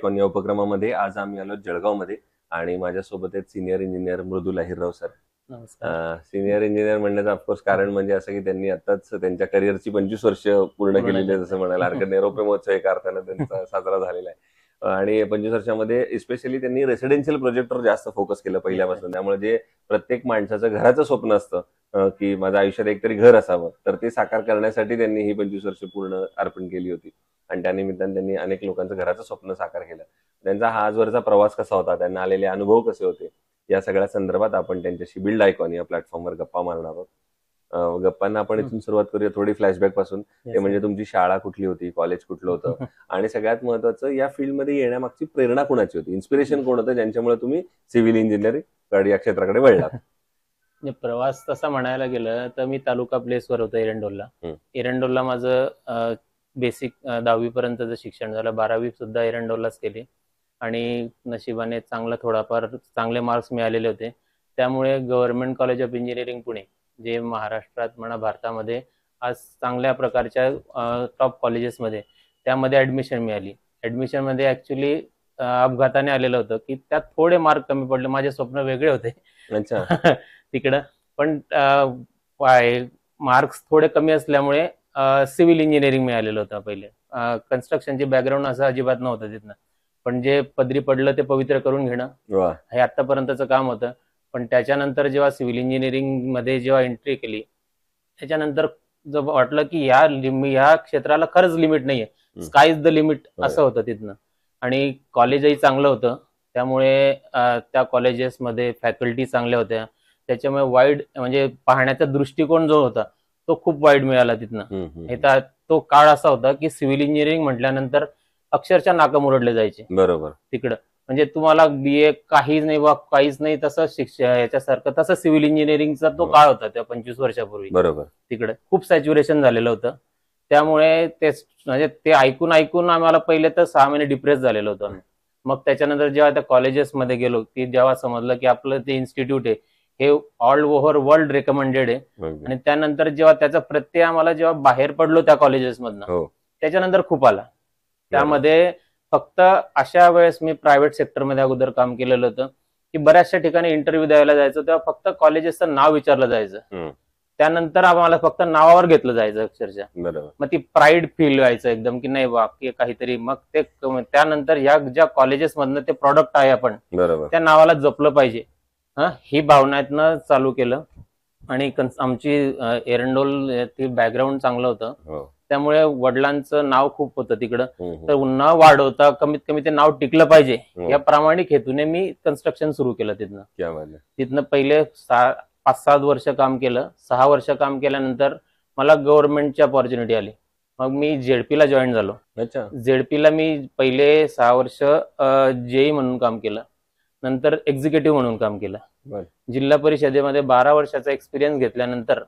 Icon या उपक्रमामध्ये आज आम्ही आलो जळगावमध्ये आणि माझ्यासोबत आहेत सिनियर इंजिनियर मृदुल अहिरराव सर. सिनियर इंजिनियर म्हणण्याचं ऑफकोर्स कारण म्हणजे असं की त्यांनी आताच त्यांच्या करिअरची 25 वर्ष पूर्ण केलेली आहे, जसं म्हणायला हरकत नाही. रौप्य महोत्सव एका अर्थानं त्यांचा साजरा झालेला आहे आणि 25 वर्षामध्ये स्पेशली त्यांनी रेसिडेन्शियल प्रोजेक्टवर जास्त फोकस केलं पहिल्यापासून. त्यामुळे जे प्रत्येक माणसाचं घराचं स्वप्न असतं की माझ्या आयुष्यात एकतरी घर असावं, तर ते साकार करण्यासाठी त्यांनी ही 25 वर्ष पूर्ण अर्पण केली होती आणि त्यानिमित्ताने त्यांनी अनेक लोकांचं घराचं स्वप्न साकार केलं. त्यांचा हा आजवरचा प्रवास कसा होता, त्यांना आलेले अनुभव कसे होते, या सगळ्या संदर्भात आपण त्यांच्याशी बिल्ड आयकॉन या प्लॅटफॉर्मवर गप्पा मारणार आहोत. गप्पांना आपण इथून सुरुवात करूया थोडी फ्लॅशबॅक पासून. ते म्हणजे तुमची शाळा कुठली होती, कॉलेज कुठलं होतं आणि सगळ्यात महत्वाचं या फील्डमध्ये येण्यामागची प्रेरणा कोणाची होती, इन्स्पिरेशन कोण होतं ज्यांच्यामुळे तुम्ही सिव्हिल इंजिनिअरिंग या क्षेत्राकडे वळलात? प्रवास तसा म्हणायला गेलं तर मी तालुका प्लेसवर होतो एरंडोलला. एरंडोलला माझं बेसिक 10वी पर्यंतचं शिक्षण झालं. 12वी सुद्धा एरंडोललाच केली आणि नशिबाने थोडाफार चांगले मार्क्स मिळालेले होते. त्यामुळे government college of engineering Pune, जे महाराष्ट्रात म्हणा भारतामध्ये आज चांगल्या प्रकारच्या टॉप कॉलेजेसमध्ये, त्यामध्ये ऍडमिशन मिळाली. ऍडमिशन मध्ये ऍक्च्युली अपघाताने आलेलं होतं की त्यात थोडे मार्क कमी पडले. माझे स्वप्न वेगळे होते तिकडं, पण मार्क्स थोडे कमी असल्यामुळे सिव्हिल इंजिनिअरिंग मिळालेलं होतं. पहिले कन्स्ट्रक्शनचे बॅकग्राऊंड असं अजिबात नव्हतं तिथनं, पण जे पदरी पडलं ते पवित्र करून घेणं हे आतापर्यंतचं काम होतं. पण त्याच्यानंतर जेव्हा सिव्हिल इंजिनिअरिंग मध्ये जेव्हा एंट्री केली, त्याच्यानंतर जर वाटलं की या क्षेत्राला खरंच लिमिट नाहीये, स्काय इज द लिमिट असं होतं तिथनं. आणि कॉलेजही चांगलं होतं, त्यामुळे त्या कॉलेजेसमध्ये फॅकल्टी चांगल्या होत्या. त्याच्यामुळे वाईड म्हणजे पाहण्याचा दृष्टिकोन जो होता तो खूप वाईड मिळाला तिथनं. तो काळ असा होता की सिव्हिल इंजिनिअरिंग म्हटल्यानंतर अक्षरशः नाकं मुरडले जायचे. बरोबर. तिकडं म्हणजे तुम्हाला BA काहीच नाही वा काहीच नाही, तसं याच्यासारखं तसं सिव्हिल इंजिनिअरिंगचा तो काळ होता त्या 25 वर्षापूर्वी. बरोबर. तिकडे खूप सॅच्युरेशन झालेलं होतं. त्यामुळे ते ऐकून आम्हाला पहिले तर 6 महिने डिप्रेस झालेलं होतं. मग त्याच्यानंतर जेव्हा त्या कॉलेजेसमध्ये गेलो की जेव्हा समजलं की आपलं ते इन्स्टिट्यूट आहे हे ऑल ओव्हर वर्ल्ड रेकमेंडेड आहे, आणि त्यानंतर जेव्हा त्याचा प्रत्यय आम्हाला जेव्हा बाहेर पडलो त्या कॉलेजेसमधनं, त्याच्यानंतर खूप आला. त्यामध्ये फक्त अशा वेळेस मी प्रायव्हेट सेक्टरमध्ये अगोदर काम केलेलं होतं की बऱ्याचशा ठिकाणी इंटरव्ह्यू द्यायला जायचं तेव्हा फक्त कॉलेजेसचं नाव विचारलं जायचं, त्यानंतर आम्हाला फक्त नावावर घेतलं जायचं अक्षरशः. मग ती प्राईड फील व्हायचं एकदम की नाही बाकी काहीतरी. मग ते त्यानंतर या ज्या कॉलेजेसमधनं ते प्रॉडक्ट आहे आपण त्या नावाला जपलं पाहिजे, ही भावनातनं चालू केलं. आणि आमची एरंडोल ती बॅकग्राऊंड चांगलं होतं, त्यामुळे वडिलांचं नाव खूप होतं तिकडं. तर न वाढवता कमीत कमी ते नाव टिकलं पाहिजे या प्रामाणिक हेतूने मी कन्स्ट्रक्शन सुरू केलं तिथनं. तिथनं पहिले 5-7 वर्ष काम केलं. 6 वर्ष काम केल्यानंतर मला गव्हर्नमेंटची अपॉर्च्युनिटी आली. मग मी जेडपीला जॉईन झालो. जेडपीला मी पहिले 6 वर्ष JE म्हणून काम केलं, नंतर एक्झिक्युटिव्ह म्हणून काम केलं. जिल्हा परिषदेमध्ये 12 वर्षाचा एक्सपिरियन्स घेतल्यानंतर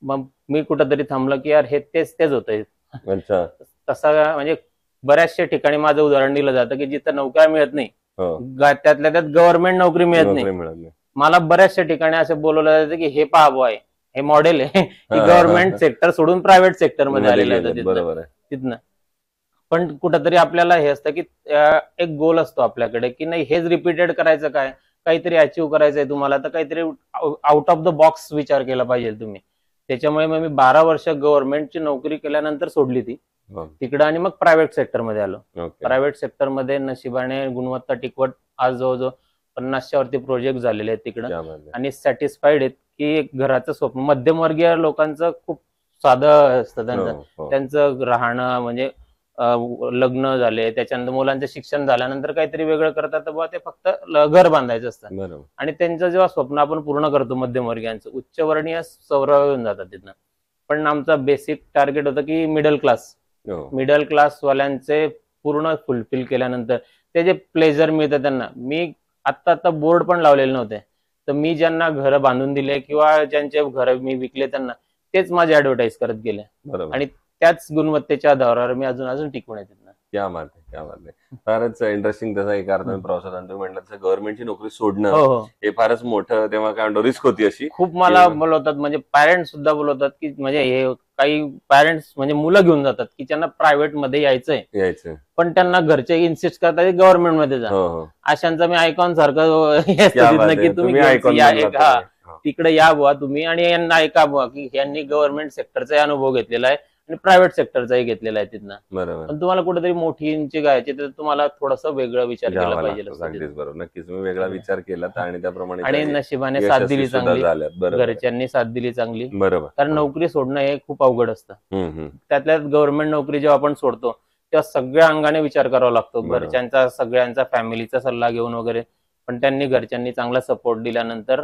मग मी कुठंतरी थांबलं की यार हे तेच होतंय. तसा म्हणजे बऱ्याचशा ठिकाणी माझं उदाहरण दिलं जातं की जिथं नोकऱ्या मिळत नाही त्यातल्या त्यात गव्हर्नमेंट नोकरी मिळत नाही. मला बऱ्याचशा ठिकाणी असं बोलवलं जातं की हे पहा आहे, हे मॉडेल आहे, गव्हर्नमेंट सेक्टर सोडून प्रायव्हेट सेक्टर मध्ये आलेलं होतं तिथनं. पण कुठंतरी आपल्याला हे असतं की एक गोल असतो आपल्याकडे की नाही हेच रिपीटेड करायचं, काहीतरी अचीव्ह करायचंय तुम्हाला, तर काहीतरी आउट ऑफ द बॉक्स विचार केला पाहिजे तुम्ही. त्याच्यामुळे मग मी 12 वर्ष गव्हर्नमेंटची नोकरी केल्यानंतर सोडली ती तिकडं आणि मग प्रायव्हेट सेक्टरमध्ये आलो. प्रायव्हेट सेक्टरमध्ये नशिबाने गुणवत्ता टिकवत आज जवळजवळ 50च्या वरती प्रोजेक्ट झालेले आहेत तिकडं, आणि सॅटिस्फाईड आहेत की एक घराचं स्वप्न. मध्यमवर्गीय लोकांचं खूप साधं असतं त्यांचं राहणं, म्हणजे लग्न झाले त्याच्यानंतर मुलांचं शिक्षण झाल्यानंतर काहीतरी वेगळं करतात, तर ते फक्त घर बांधायचं असतं. आणि त्यांचं जेव्हा स्वप्न आपण पूर्ण करतो मध्यमवर्गीयांचं, उच्चवर्णीय सौरव येऊन जातात तिथनं. पण आमचा बेसिक टार्गेट होतं की मिडल क्लास वाल्यांचे पूर्ण फुलफिल केल्यानंतर ते जे प्लेजर मिळतं त्यांना. मी आता बोर्ड पण लावलेले नव्हते, तर मी ज्यांना घर बांधून दिले किंवा ज्यांचे घर मी विकले त्यांना तेच माझे ऍडव्हर्टाईज करत गेले, आणि त्याच गुणवत्तेच्या आधारावर मी अजून टिकून आहे तिथनं. क्या बात आहे, क्या बात आहे. फारच इंटरेस्टिंग तसा एका अर्थाने प्रवास होता. तुम्ही म्हटलं तसं गव्हर्नमेंटची नोकरी सोडणं हो हो. हे फारच मोठं तेव्हा काय रिस्क होती अशी. खूप मला बोलवतात, म्हणजे पॅरेंट्स सुद्धा बोलवतात की म्हणजे हे काही पॅरेंट्स म्हणजे मुलं घेऊन जातात की त्यांना प्रायव्हेट मध्ये यायचं, पण त्यांना घरचे इन्सिस्ट करतात गव्हर्नमेंट मध्ये जा. हो हो. अशांचा मी आयकॉन सारखं हे असतं क्या बात तिथनं आहे. की तुम्ही तुम्ही icon या बनलात एक हा तुम्ही. हो. तिकडे या बुवा तुम्ही आणि यांना ऐका बुवा की यांनी गव्हर्नमेंट सेक्टरचा अनुभव घेतलेला आहे आणि प्रायव्हेट सेक्टरचाही घेतलेला आहे तिथनं. बरोबर. पण तुम्हाला कुठेतरी मोठी इंची गायची तर तुम्हाला थोडासा वेगळा विचार केला घ्यावा पाहिजे लागतो. असतो अगदीच तिथं. बरोबर. नक्कीच तुम्ही वेगळा विचार केलात आणि त्याप्रमाणे आणि त्या नशिबाने साथ यशस्वी दिली सुद्धा चांगली, झाल्यात. बरोबर आहे. घरच्यांनी साथ दिली चांगली. बरोबर. कारण नोकरी सोडणं हे खूप अवघड असतं. हम्म. त्यातल्या गव्हर्नमेंट नोकरी जेव्हा आपण सोडतो तेव्हा सगळ्या अंगाने विचार करावा लागतो, बरोबर. घरच्यांचा, सगळ्यांचा, फॅमिलीचा सल्ला घेऊन वगैरे. पण त्यांनी घरच्यांनी चांगला सपोर्ट दिल्यानंतर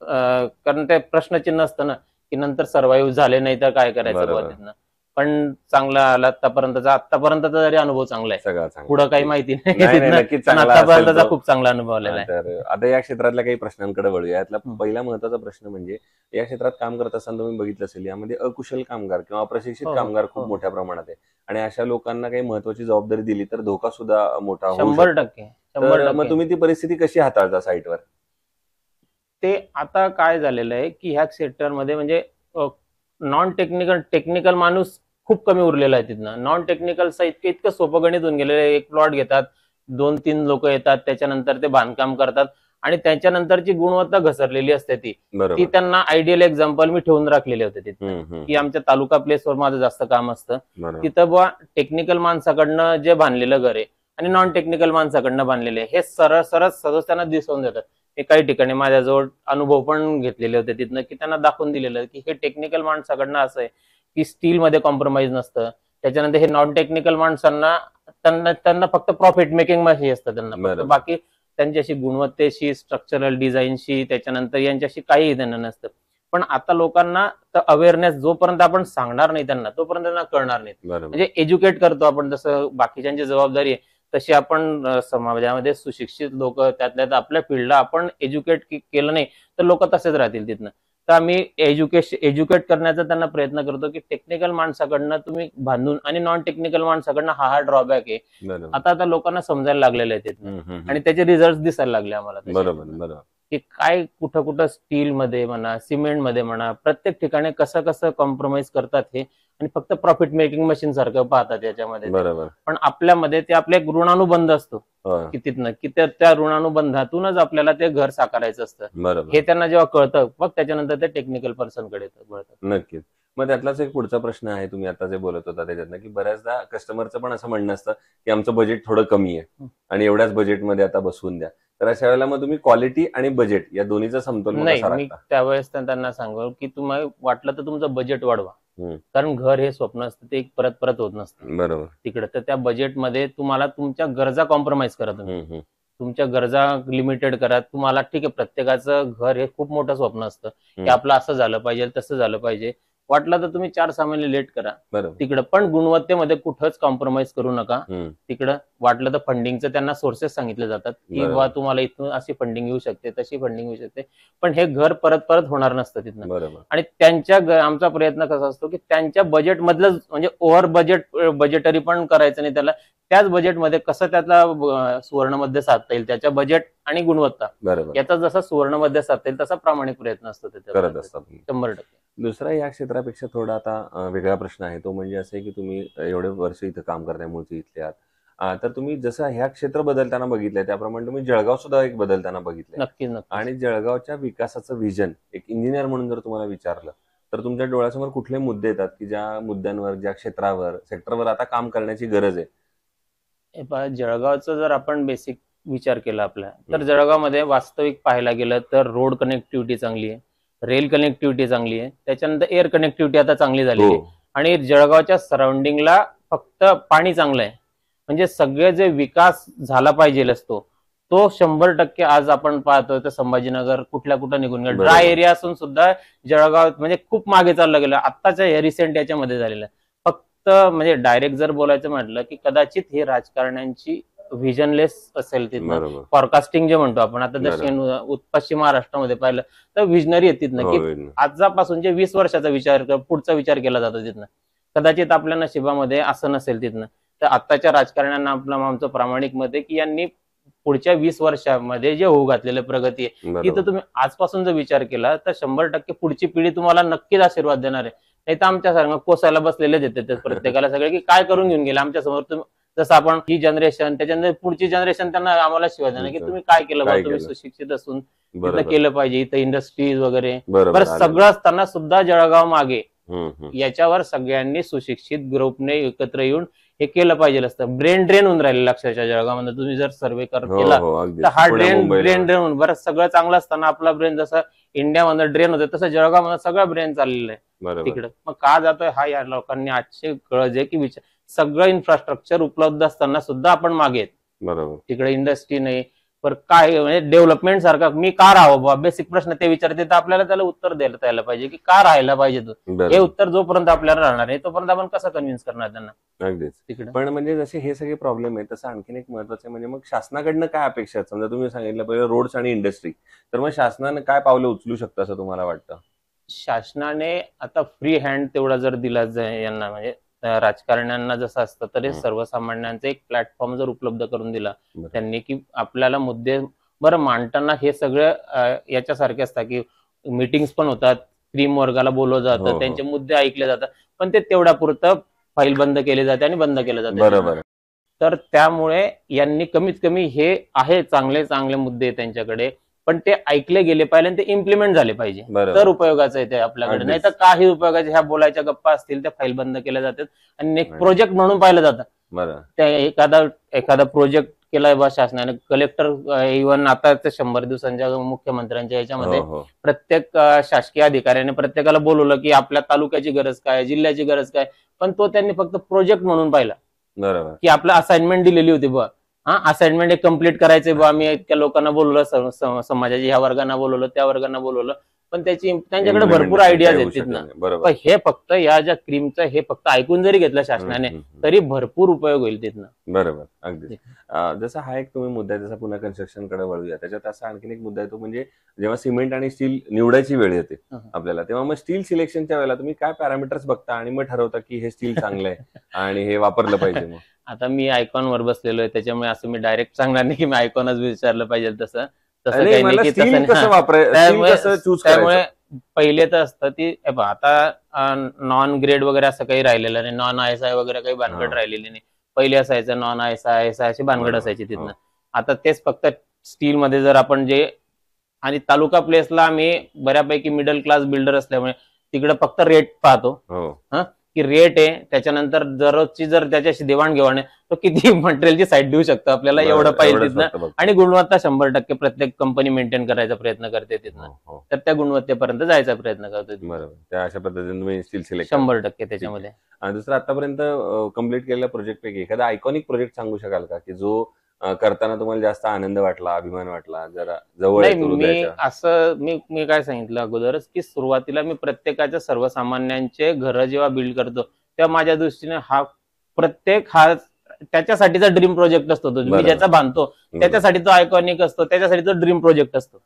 कारण ते प्रश्नचिन्ह असतं ना की नंतर सर्व्हाइव्ह झाले नाही तर काय करायचं बरोबर. बुवा तिथनं. पण चांगला आला आतापर्यंतचा जरी अनुभव चांगला आहे. सगळा चांगला. पुढं काही माहिती नाही, नाही नाही, तिथनं, नक्कीच पण चांगला असेल आतापर्यंतचा तो. खूप चांगला अनुभव आलेला आहे. तर आता या क्षेत्रातल्या काही प्रश्नांकडे वळूया. यातला हं. पहिला महत्वाचा प्रश्न म्हणजे या क्षेत्रात काम करत असताना तुम्ही बघितलं असेल यामध्ये अकुशल कामगार किंवा अप्रशिक्षित हो, हो, कामगार खूप हो. मोठ्या प्रमाणात आहे आणि अशा लोकांना काही महत्वाची जबाबदारी दिली तर धोका सुद्धा मोठा होऊ 100%. शकतो. तर मग तुम्ही ती परिस्थिती कशी हाताळता साईटवर? ते आता काय झालेलं आहे की ह्या सेक्टरमध्ये म्हणजे नॉन टेक्निकल माणूस खूप कमी उरलेला आहे तिथनं. नॉन टेक्निकलचं इतकं सोपं गणित होऊन गेलेलं आहे. एक प्लॉट घेतात, 2-3 लोक येतात, त्याच्यानंतर ते बांधकाम करतात आणि त्याच्यानंतरची गुणवत्ता घसरलेली असते ती बरोबर. त्यांना आयडियल एक्झाम्पल मी ठेवून राखलेले होते तिथं की आमच्या तालुका प्लेसवर माझं जास्त काम असतं. बरोबर. तिथं बुवा टेक्निकल माणसाकडनं जे बांधलेलं घर आहे आणि नॉन टेक्निकल माणसाकडनं बांधलेले हे सरळ सदस्यांना दिसून देतात. हे काही ठिकाणी माझ्याजवळ अनुभव पण घेतलेले होते तिथनं की त्यांना दाखवून दिलेलं की हे टेक्निकल माणसाकडनं असं आहे की स्टील मध्ये कॉम्प्रोमाइज नसतं. त्याच्यानंतर हे नॉन टेक्निकल माणसांना त्यांना फक्त प्रॉफिट मेकिंग मध्ये असतं त्यांना, फक्त बरोबर. बाकी त्यांच्याशी गुणवत्तेशी, स्ट्रक्चरल डिझाईनशी, त्याच्यानंतर यांच्याशी काहीही त्यांना नसतं. पण आता लोकांना अवेअरनेस जोपर्यंत आपण सांगणार नाही त्यांना तोपर्यंत त्यांना कळणार नाही. बरोबर. म्हणजे एज्युकेट करतो आपण, जसं बाकीच्यांची जबाबदारी आहे तशी आपण समाजामध्ये सुशिक्षित लोक त्यातल्या आपल्या फील्डला आपण एज्युकेट केलं नाही तर लोक तसेच राहतील तिथनं. तर आम्ही एज्युकेट करण्याचा त्यांना प्रयत्न करतो की टेक्निकल माणसाकडनं तुम्ही बांधून आणि नॉन टेक्निकल माणसाकडनं हा ड्रॉबॅक आहे. बरोबर. आता लोकांना समजायला लागलेलं आहे तिथनं आणि त्याचे रिझल्ट दिसायला लागले आम्हाला तसे. बरोबर. बरोबर. की काय कुठं स्टील मध्ये म्हणा, सिमेंट मध्ये म्हणा, प्रत्येक ठिकाणी कसं कॉम्प्रोमाइज करतात हे आणि फक्त प्रॉफिट मेकिंग मशीन सारखं पाहतात याच्यामध्ये. बरोबर. पण आपल्यामध्ये ते आपले एक ऋणानुबंध असतो की तिथनं की त्या ऋणानुबंधातूनच आपल्याला ते घर साकारायचं असतं. बरोबर. हे त्यांना जेव्हा कळतं मग त्याच्यानंतर ते टेक्निकल पर्सन कडे वळतात. नक्कीच. मग त्यातलाच एक पुढचा प्रश्न आहे, तुम्ही आता जे बोलत होता त्याच्यातनं, की बऱ्याचदा कस्टमरचं पण असं म्हणणं असतं की आमचं बजेट थोडं कमी आहे आणि एवढ्याच बजेटमध्ये आता बसवून द्या. तर अशा वेळेला मग तुम्ही क्वालिटी आणि बजेट या दोन्हीचा समतोल मग नाही, कसा मी राखता? त्यावेळेस त्यांना सांगू की तुम्हाला वाटलं तर तुमचं बजेट वाढवा. हम्म. कारण घर हे स्वप्न असतं, ते परत होत नसतं बरोबर. तिकडे. तर त्या बजेटमध्ये तुम्हाला तुमच्या गरजा कॉम्प्रोमाइज करा तुम्ही. तुमच्या गरजा लिमिटेड करा. तुम्हाला ठीक आहे, प्रत्येकाचं घर हे खूप मोठं स्वप्न असतं की आपलं असं झालं पाहिजे, तसं झालं पाहिजे. वाटलं तर तुम्ही 4-6 महिने लेट करा बरोबर. तिकडं, पण गुणवत्तेमध्ये कुठंच कॉम्प्रोमाइज करू नका. हम्म. तिकडं वाटलं तर फंडिंगचं त्यांना सोर्सेस सांगितले जातात की बरोबर. बा तुम्हाला इथून अशी फंडिंग येऊ शकते, तशी फंडिंग येऊ शकते, पण हे घर परत होणार नसतं तिथनं. बरोबर. आणि आमचा प्रयत्न कसा असतो की त्यांच्या बजेट मधलं म्हणजे ओव्हर बजेटरी पण करायचं नाही त्याला. त्याच बजेटमध्ये कसं त्यातला सुवर्णमध्य साधता येईल, त्याच्या बजेट आणि गुणवत्ता बरोबर. याचा जसा सुवर्णमध्य साधता येईल तसा प्रामाणिक प्रयत्न असतो करत त्याच्या असतात. 100%. दुसरा या क्षेत्रापेक्षा थोडा आता वेगळा प्रश्न आहे, तो म्हणजे असं आहे की तुम्ही एवढे वर्ष इथं काम करताय, मूळचे इथले आहात. तर तुम्ही जसं ह्या क्षेत्र बदलताना बघितलंय त्याप्रमाणे तुम्ही जळगाव सुद्धा एक बदलताना बघितलंय. नक्कीच. आणि जळगावच्या विकासाचं विजन एक इंजिनियर म्हणून जर तुम्हाला विचारलं तर तुमच्या डोळ्यासमोर कुठले मुद्दे येतात की ज्या मुद्द्यांवर, ज्या सेक्टरवर आता काम करण्याची गरज आहे? जळगावचं जर आपण बेसिक विचार केला आपला, तर जळगावमध्ये वास्तविक पाहायला गेलं तर रोड कनेक्टिव्हिटी चांगली आहे, रेल कनेक्टिव्हिटी चांगली आहे, त्याच्यानंतर एअर कनेक्टिव्हिटी आता चांगली झालेली आहे आणि जळगावच्या सराउंडिंगला फक्त पाणी चांगलं आहे. म्हणजे सगळे जे विकास झाला पाहिजे असतो तो 100% आज आपण पाहतोय तर संभाजीनगर कुठं निघून गेला. ड्राय एरिया असून सुद्धा जळगाव म्हणजे खूप मागे चाललं गेलं आत्ताच्या रिसेंट याच्यामध्ये झालेलं. फक्त म्हणजे डायरेक्ट जर बोलायचं म्हटलं की कदाचित हे राजकारण्यांची व्हिजनलेस असेल तिथनं. फॉरकास्टिंग जे म्हणतो आपण आता पश्चिम महाराष्ट्रामध्ये पाहिलं तर व्हिजनरी आहे तिथनं की आजपासून जे 20 वर्षाचा पुढचा विचार केला जातो तिथनं. कदाचित आपल्या नशिबामध्ये असं नसेल तिथनं. तर आताच्या राजकारण्यांना आमचं प्रामाणिक मत आहे की यांनी पुढच्या 20 वर्षामध्ये जे होऊ घातलेलं प्रगती आहे ती तर तुम्ही आजपासून जर विचार केला तर 100% पुढची पिढी तुम्हाला नक्कीच आशीर्वाद देणार आहे. नाही तर आमच्यासारखं कोसायला बसलेले देते प्रत्येकाला सगळे की काय करून घेऊन गेले आमच्या समोर तुम्ही. जसं आपण ही जनरेशन त्याच्यानंतर पुढची जनरेशन त्यांना आम्हाला शिवाय देणार की तुम्ही काय केलं बा, तुम्ही सुशिक्षित असून केलं पाहिजे. इथं इंडस्ट्रीज वगैरे बरं सगळं असताना सुद्धा जळगाव मागे याच्यावर सगळ्यांनी सुशिक्षित ग्रुपने एकत्र येऊन हे केलं पाहिजे असतं. ब्रेन ड्रेन होऊन राहिलेलं अक्षरशः जळगावमध्ये तुम्ही जर सर्व्हे केला तर हा ब्रेन ड्रेन होऊन बरं सगळं चांगलं असताना आपला ब्रेन जसं इंडियामध्ये ड्रेन होतं तसं जळगावमध्ये सगळं ब्रेन चाललेलं आहे तिकडं. मग का जातोय हा या लोकांनी आजचे कळज आहे की विचार सगळं इन्फ्रास्ट्रक्चर उपलब्ध असताना सुद्धा आपण मागे आहेत. बरोबर तिकडे इंडस्ट्री नाही पर काय म्हणजे डेव्हलपमेंट सारखा मी का राहावं बाबा बेसिक प्रश्न ते विचारते तर आपल्याला त्याला उत्तर द्यायला यायला पाहिजे की का राहायला पाहिजे तू. हे उत्तर जोपर्यंत आपल्याला राहणार आहे तोपर्यंत आपण कसं कन्व्हिन्स करणार त्यांना. अगदीच तिकडे पण म्हणजे जसे हे सगळे प्रॉब्लेम आहेत तसं आणखीन एक महत्वाचं म्हणजे मग शासनाकडनं काय अपेक्षा आहेत. समजा तुम्ही सांगितलं पहिलं रोड्स आणि इंडस्ट्री तर मग शासनाने काय पावलं उचलू शकतं असं तुम्हाला वाटतं. शासनाने आता फ्री हँड तेवढा जर दिला यांना म्हणजे राजकारण्यांना जसं असतं तर सर्वसामान्यांचा एक प्लॅटफॉर्म जर उपलब्ध करून दिला त्यांनी की आपल्याला मुद्दे बरं मांडताना हे सगळं याच्यासारखे असतात की मीटिंग्स पण होतात क्रीम वर्गाला बोलवलं जातं त्यांचे मुद्दे ऐकले जातात पण ते तेवढ्या पुरतं फाईल बंद केले जाते आणि बंद केलं जातं. बरोबर. तर त्यामुळे यांनी कमीत कमी हे आहे चांगले चांगले मुद्दे त्यांच्याकडे पण ते ऐकले गेले पाहिजे आणि ते इम्प्लिमेंट झाले पाहिजे तर उपयोगाचं आहे ते आपल्याकडे. नाही तर काही उपयोगाचे ह्या बोलायच्या गप्पा असतील त्या फाईल बंद केल्या जातात आणि एक प्रोजेक्ट म्हणून पाहिलं जातं. त्या एखादा प्रोजेक्ट केलाय बा शासनाने कलेक्टर इव्हन आता 100 दिवसांच्या मुख्यमंत्र्यांच्या याच्यामध्ये प्रत्येक शासकीय अधिकाऱ्याने प्रत्येकाला बोलवलं की आपल्या तालुक्याची गरज काय जिल्ह्याची गरज काय पण तो त्यांनी फक्त प्रोजेक्ट म्हणून पाहिला. बरोबर की आपलं असाइनमेंट दिलेली होती बा असाइनमेंट एक कम्प्लीट करायचंय बा आम्ही इतक्या लोकांना बोलवलं समाजाच्या ह्या वर्गांना बोलवलं त्या वर्गांना बोलवलं पण त्यांच्याकडे भरपूर आयडियाज आहेत तिथनं. हे फक्त या ज्या क्रीमचं हे फक्त ऐकून जरी घेतलं शासनाने तरी भरपूर उपयोग होईल तिथनं. बरोबर अगदी. जसा हा एक तुम्ही मुद्दा आहे जसा पुन्हा कन्स्ट्रक्शन कडे वळूया त्याच्यात असा आणखीन एक मुद्दा येतो म्हणजे जेव्हा सिमेंट आणि स्टील निवडायची वेळ येते आपल्याला तेव्हा मग स्टील सिलेक्शनच्या वेळेला तुम्ही काय पॅरामीटर्स बघता आणि मग ठरवता की हे स्टील चांगलं आहे आणि हे वापरलं पाहिजे. मग आता मी आयकॉन वर बसलेलो आहे त्याच्यामुळे असं मी डायरेक्ट सांगणार नाही की मी आयकॉनच विचारलं पाहिजे तसं काही नाही की त्यामुळे पहिले तर असतं ती आता नॉन ग्रेड वगैरे असं काही राहिलेलं नाही नॉन ISI वगैरे काही भानगड राहिलेली नाही. पहिले असायचं नॉन ISI अशी भानगड असायची तिथनं. आता तेच फक्त स्टील मध्ये जर आपण जे आणि तालुका प्लेसला आम्ही बऱ्यापैकी मिडल क्लास बिल्डर असल्यामुळे तिकडे फक्त रेट पाहतो की रेट आहे त्याच्यानंतर दररोजची जर त्याच्याशी देवाणघेवाण आहे तो किती मटेरियलची साईड देऊ शकतो आपल्याला एवढं पाहिजे तिथनं आणि गुणवत्ता 100% प्रत्येक कंपनी मेंटेन करायचा प्रयत्न करते तिथनं तर त्या गुणवत्तेपर्यंत जायचा प्रयत्न करतो. बरोबर त्या अशा पद्धतीने तुम्ही स्टील सिलेक्शन 100% त्याच्यामध्ये. आणि दुसरं आतापर्यंत कम्प्लीट केलेल्या प्रोजेक्ट पैकी एखादा आयकॉनिक प्रोजेक्ट सांगू शकाल का की जो करताना तुम्हाला जास्त आनंद वाटला अभिमान वाटला जरा जवळ. मी काय सांगितलं अगोदरच की सुरुवातीला मी प्रत्येकाच्या सर्वसामान्यांचे घर जेव्हा बिल्ड करतो तेव्हा माझ्या दृष्टीने हा त्याच्यासाठीचा ड्रीम प्रोजेक्ट असतो तो मी ज्याचा बांधतो त्याच्यासाठी तो आयकॉनिक असतो त्याच्यासाठी तो ड्रीम प्रोजेक्ट असतो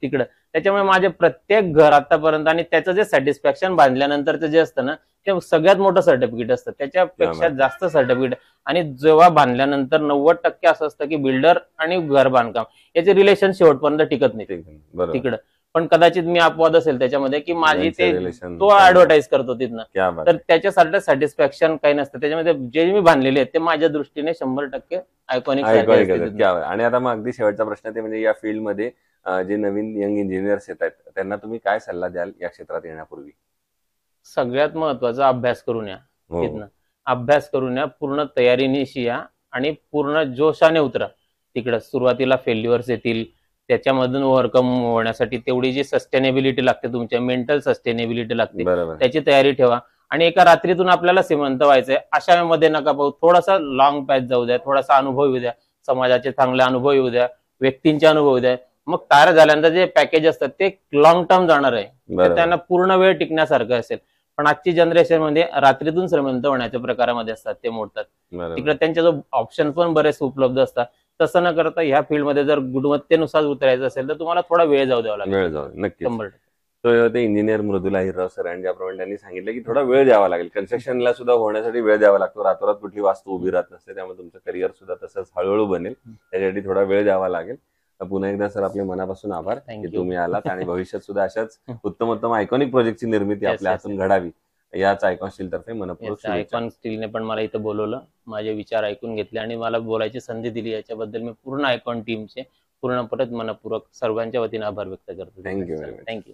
तिकडं. त्याच्यामुळे माझे प्रत्येक घर आतापर्यंत आणि त्याचं जे सॅटिस्फॅक्शन बांधल्यानंतरचं जे असतं ना ते सगळ्यात मोठं सर्टिफिकेट असतं त्याच्यापेक्षा जास्त सर्टिफिकेट. आणि जेव्हा बांधल्यानंतर 90% असं असतं की बिल्डर आणि घर बांधकाम याचे रिलेशन शेवटपर्यंत टिकत नाही तिकडं. पण कदाचित मी अपवाद असेल त्याच्यामध्ये की माझी ते तो ऍडव्हर्टाईज करतो तिथनं तर त्याच्यासाठी सॅटिस्फॅक्शन काही नसतं त्याच्यामध्ये जे मी बांधलेले आहेत ते माझ्या दृष्टीने 100% आयकॉनिक. आणि आता मग अगदी शेवटचा प्रश्न ते म्हणजे या फील्डमध्ये जे नवीन यंग इंजिनियर्स येत आहेत त्यांना तुम्ही काय सल्ला द्याल या क्षेत्रात येण्यापूर्वी. सगळ्यात महत्वाचा अभ्यास करून या तिथनं. अभ्यास करून या पूर्ण तयारीनिशी या आणि पूर्ण जोशाने उतरा तिकडं. सुरुवातीला फेल्युअर्स येतील त्याच्यामधून ओव्हरकम होण्यासाठी तेवढी जी सस्टेनेबिलिटी लागते तुमच्या मेंटल सस्टेनेबिलिटी लागते त्याची तयारी ठेवा. आणि एका रात्रीतून आपल्याला श्रीमंत व्हायचंय अशा मध्ये नका पाहू. थोडासा लॉंग पॅच जाऊ द्या थोडासा अनुभव येऊ द्या समाजाचे चांगले अनुभव येऊ द्या व्यक्तींचे अनुभव येऊ द्या. मग तयार झाल्यानंतर जे पॅकेज असतात ते लॉंग टर्म जाणार आहे त्यांना पूर्ण वेळ टिकण्यासारखं असेल. पण आजची जनरेशन मध्ये रात्रीतून श्रीमंत होण्याच्या प्रकारामध्ये असतात ते मोडतात तिकडे. त्यांच्या जो ऑप्शन पण बरेच उपलब्ध असतात. तसं न करता ह्या फील्डमध्ये जर गुणवत्तेनुसार उतरायचं असेल तर तुम्हाला थोडा वेळ जाऊ द्यावा लागेल. 100%. तो ते इंजिनियर मृदुला हिरराव सर, आणि ज्याप्रमाणे त्यांनी सांगितलं की थोडा वेळ द्यावा लागेल, कन्स्ट्रक्शनला सुद्धा होण्यासाठी वेळ द्यावा लागतो. रातोरात कुठली वास्तू उभी राहत नसते, त्यामुळे तुमचं करिअर सुद्धा तसंच हळूहळू बनेल, त्याच्यासाठी थोडा वेळ द्यावा लागेल. पुन्हा एकदा सर आपले मनापासून आभार की तुम्ही आलात, आणि भविष्यात सुद्धा अशाच उत्तम उत्तम आयकॉनिक प्रोजेक्टची निर्मिती आपल्या हातून घडावी, याच आयकॉन स्टील तर्फे मनपूर्वक शुभेच्छा. आयकॉन स्टीलने पण मला इथं बोलवलं, माझे विचार ऐकून घेतले आणि मला बोलायची संधी दिली, याच्याबद्दल मी पूर्ण आयकॉन टीमचे पूर्ण परत मनपूर्वक सर्वांच्या वतीने आभार व्यक्त करतो. Thank you very much. थँक्यू.